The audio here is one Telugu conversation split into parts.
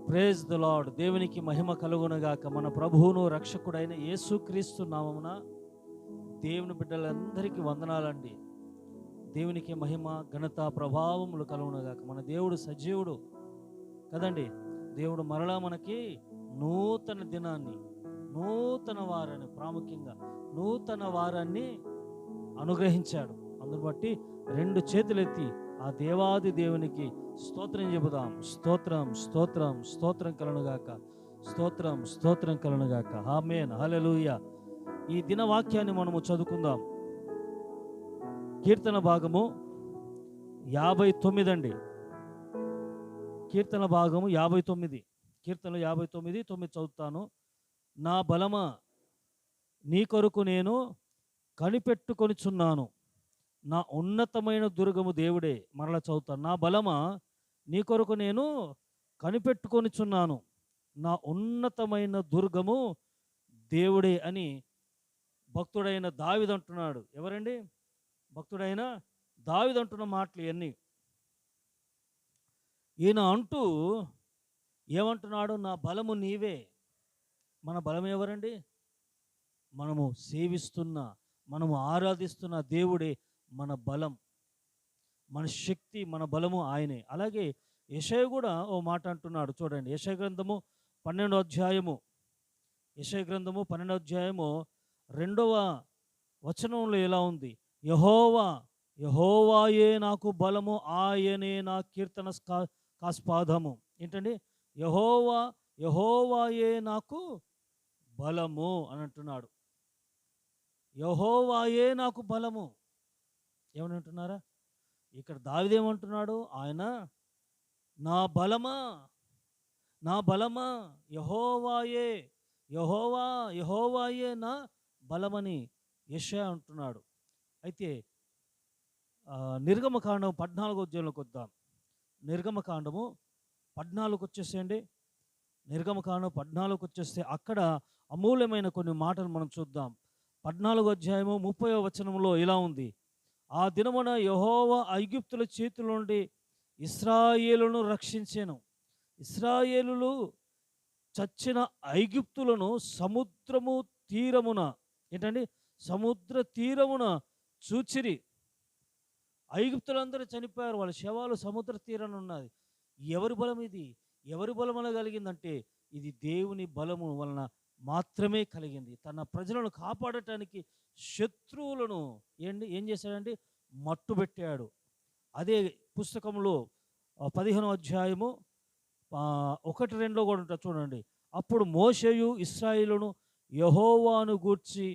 Praise the lord. దేవునికి మహిమ కలుగునగాక. మన ప్రభువును రక్షకుడైన యేసుక్రీస్తు నామమున దేవుని బిడ్డలందరికీ వందనాలండి. దేవునికి మహిమ, ఘనత, ప్రభావములు కలుగునగాక. మన దేవుడు సజీవుడు కదండి. దేవుడు మరలా మనకి నూతన దినాన్ని, నూతన వారాన్ని, ప్రాముఖ్యంగా నూతన వారాన్ని అనుగ్రహించాడు. అందును బట్టి రెండు చేతులెత్తి ఆ దేవాది దేవునికి స్తోత్రం చెబుదాం. స్తోత్రం స్తోత్రం స్తోత్రం కలుగుగాక. స్తోత్రం స్తోత్రం కలుగుగాక. ఆమేన్, హల్లెలూయా. ఈ దిన వాక్యాన్ని మనము చదువుకుందాం. కీర్తన భాగము 59 అండి. కీర్తన భాగము 59. కీర్తనలు 59, 9 చదువుతాను. నా బలమా, నీ కొరకు నేను కనిపెట్టుకొనిచున్నాను. నా ఉన్నతమైన దుర్గము దేవుడే. మరలా చదువుతాను. నా బలమా, నీ కొరకు నేను కనిపెట్టుకొనిచున్నాను. నా ఉన్నతమైన దుర్గము దేవుడే అని భక్తుడైన దావీదు అంటున్నాడు. ఎవరండి? భక్తుడైన దావీదు అంటున్న మాటలు ఇవన్నీ. ఈయన అంటూ ఏమంటున్నాడు? నా బలము నీవే. మన బలం ఎవరండి? మనము సేవిస్తున్న, మనము ఆరాధిస్తున్న దేవుడే మన బలం, మన శక్తి, మన బలము ఆయనే. అలాగే యెషయా కూడా ఓ మాట అంటున్నాడు. చూడండి, యెషయా గ్రంథము 12వ అధ్యాయము, యెషయా గ్రంథము 12వ అధ్యాయము 2వ వచనంలో ఎలా ఉంది? యెహోవా, యెహోవాయే నాకు బలము, ఆయనే నా కీర్తన కాస్పాదము. ఏంటండి? యెహోవా, యెహోవాయే నాకు బలము అని అంటున్నాడు. యెహోవాయే నాకు బలము. ఏమని అంటున్నారా? ఇక్కడ దావీదేమంటున్నాడు? ఆయన నా బలమా, నా బలమా, యెహోవాయే, యెహోవా, యెహోవాయే నా బలమని యెషయా అంటున్నాడు. అయితే నిర్గమకాండం 14వ అధ్యాయంలోకి వద్దాం. నిర్గమకాండము 14కి వచ్చేసేయండి. నిర్గమకాండం 14కి వచ్చేస్తే అక్కడ అమూల్యమైన కొన్ని మాటలు మనం చూద్దాం. 14వ అధ్యాయము 30వ వచనంలో ఇలా ఉంది. ఆ దినమున యెహోవా ఐగుప్తుల చేతిలో నుండి ఇశ్రాయేలును రక్షించెను. ఇశ్రాయేలులు చచ్చిన ఐగుప్తులను సముద్రము తీరమున, ఏంటండి? సముద్ర తీరమున చూచిరి. ఐగుప్తులందరూ చనిపోయారు. వాళ్ళ శవాలు సముద్ర తీరాన ఉన్నది. ఎవరి బలం ఇది? ఎవరి బలం వల్ల కలిగిందంటే ఇది దేవుని బలము వలన మాత్రమే కలిగింది. తన ప్రజలను కాపాడటానికి శత్రువులను ఏం చేశాడంటే మట్టుబెట్టాడు. అదే పుస్తకంలో 15వ అధ్యాయము 1-2లో కూడా ఉంటుంది. చూడండి, అప్పుడు మోషేయు ఇశ్రాయేలును యెహోవాను గూర్చి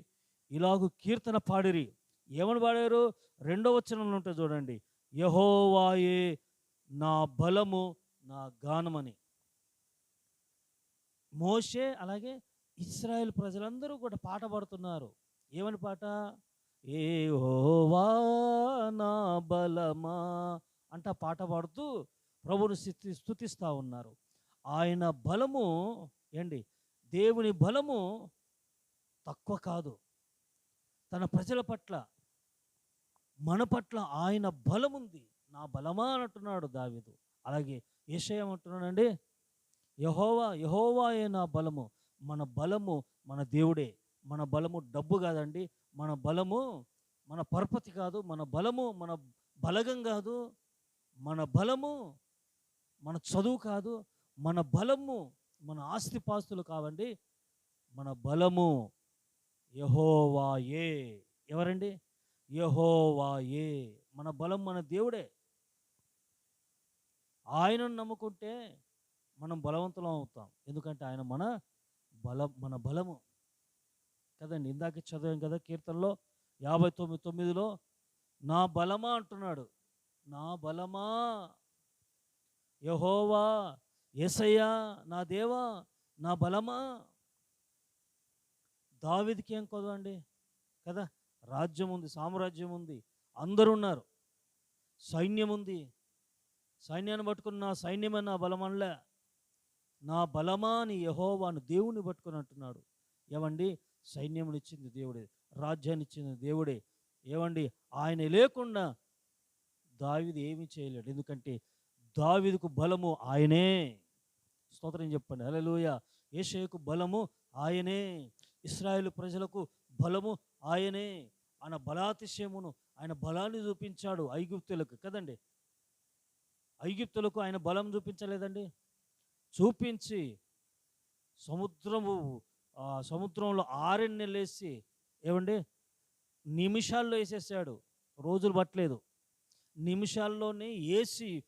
ఇలాగు కీర్తన పాడిరి. ఏమని పాడారు? 2వ వచనంలో ఉంటుంది చూడండి, యెహోవాయే నా బలము, నా గానమని. మోషే అలాగే ఇశ్రాయేల్ ప్రజలందరూ కూడా పాట పాడుతున్నారు. ఏమని పాట? యెహోవా నా బలమా అంట పాట పాడుతూ ప్రభువుని స్తుతిస్తూ ఉన్నారు. ఆయన బలము ఏంటి? దేవుని బలము తక్కువ కాదు. తన ప్రజల పట్ల, మన పట్ల ఆయన బలముంది. నా బలమా అని అంటున్నాడు దావీదు. అలాగే యెషయా ఏమంటున్నాడండి? యెహోవా, యెహోవాయే నా బలము. మన బలము మన దేవుడే. మన బలము డబ్బు కాదండి. మన బలము మన పరపతి కాదు. మన బలము మన బలగం కాదు. మన బలము మన చదువు కాదు. మన బలము మన ఆస్తిపాస్తులు కావండి. మన బలము యెహోవాయే. ఎవరండి? యెహోవాయే. మన బలం మన దేవుడే. ఆయనను నమ్ముకుంటే మనం బలవంతులం అవుతాం. ఎందుకంటే ఆయన మన బలము కదండి. ఇందాక చదివాం కదా కీర్తనలో 59:9లో నా బలమా అంటున్నాడు. నా బలమా, యెహోవా, యేసయ్యా, నా దేవా, నా బలమా. దావీదుకి ఏం కొదవండి కదా? రాజ్యం ఉంది, సామ్రాజ్యం ఉంది, అందరూ ఉన్నారు, సైన్యం ఉంది. సైన్యాన్ని పట్టుకుని నా సైన్యమే నా బలమనలే. నా బలమా అని యెహోవాను, దేవుని పట్టుకుని అంటున్నాడు. ఏమండి? సైన్యమునిచ్చింది దేవుడే, రాజ్యాన్ని ఇచ్చింది దేవుడే. ఏమండి? ఆయన లేకుండా దావీదు ఏమీ చేయలేడు. ఎందుకంటే దావీదుకు బలము ఆయనే. స్తోత్రం చెప్పండి. హల్లెలూయా. యేషయ్యకు బలము ఆయనే, ఇశ్రాయేలు ప్రజలకు బలము ఆయనే. ఆయన బలాతిశయమును, ఆయన బలాన్ని చూపించాడు ఐగుప్తులకు కదండి. ఐగుప్తులకు ఆయన బలం చూపించలేదండి? చూపించి సముద్రము సముద్రంలో ఆరెన్నెలేసి ఏమండి నిమిషాల్లో వేసేసాడు. రోజులు పట్టలేదు. నిమిషాల్లోనే ఏసి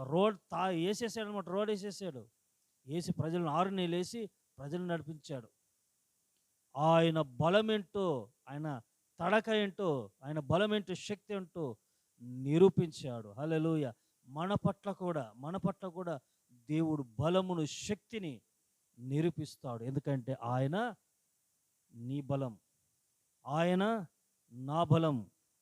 రోడ్ వేసేసాడు అనమాట. రోడ్ వేసేసాడు. వేసి ప్రజలను ఆరునేలేసి ప్రజలను నడిపించాడు. ఆయన బలమేంటో, ఆయన తడక ఏంటో, ఆయన బలమేంటో, శక్తి ఏంటో నిరూపించాడు. హల్లెలూయా. మన పట్ల కూడా దేవుడు బలమును, శక్తిని నిరూపిస్తాడు. ఎందుకంటే ఆయన నీ బలం, ఆయన నా బలం,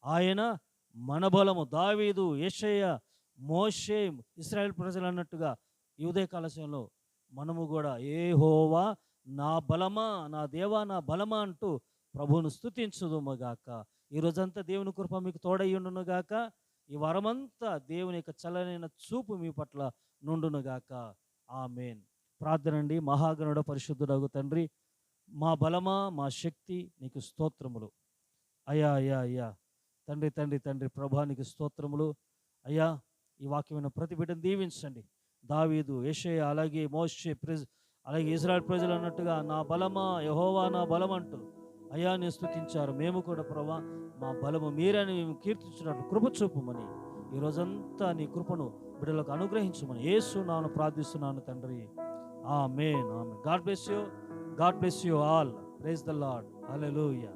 ఆయన మన బలము. దావీదు, యేషయ్య, మోషే, ఇశ్రాయేల్ ప్రజలు అన్నట్టుగా ఈ ఉదయకాల సమయంలో మనము కూడా యెహోవా నా బలమా, నా దేవా నా బలమా అంటూ ప్రభువును స్తుతించుదుముగాక. ఈ రోజంతా దేవుని కృప మీకు తోడయ్యుండునుగాక. ఈ వరమంతా దేవుని యొక్క చల్లనైన చూపు మీ పట్ల నుండునుగాక. ఆమేన్. ప్రార్థన అండి. మహాగణుడ పరిశుద్ధుడగు తండ్రి, మా బలమా, మా శక్తి నీకు స్తోత్రములు అయ్యా. అయ్యా అయ్యా తండ్రి తండ్రి తండ్రి ప్రభానికి స్తోత్రములు అయ్యా. ఈ వాక్యమైన ప్రతి బిడ్డను దీవించండి. దావీదు, యేషయ్య, అలాగే మోషే అలాగే ఇశ్రాయేలు ప్రజలు అన్నట్టుగా నా బలమా, యెహోవా నా బలం అంటూ అయ్యా నేను స్తుతించారు. మేము కూడా ప్రభా మా బలము మీరని మేము కీర్తించినట్లు కృప చూపుమని ఈ రోజంతా నీ కృపను బిడ్డలకు అనుగ్రహించమని యేసు నామమున ప్రార్థిస్తున్నాను తండ్రి. Amen. Amen. God bless you. God bless you all. Praise the Lord. Hallelujah.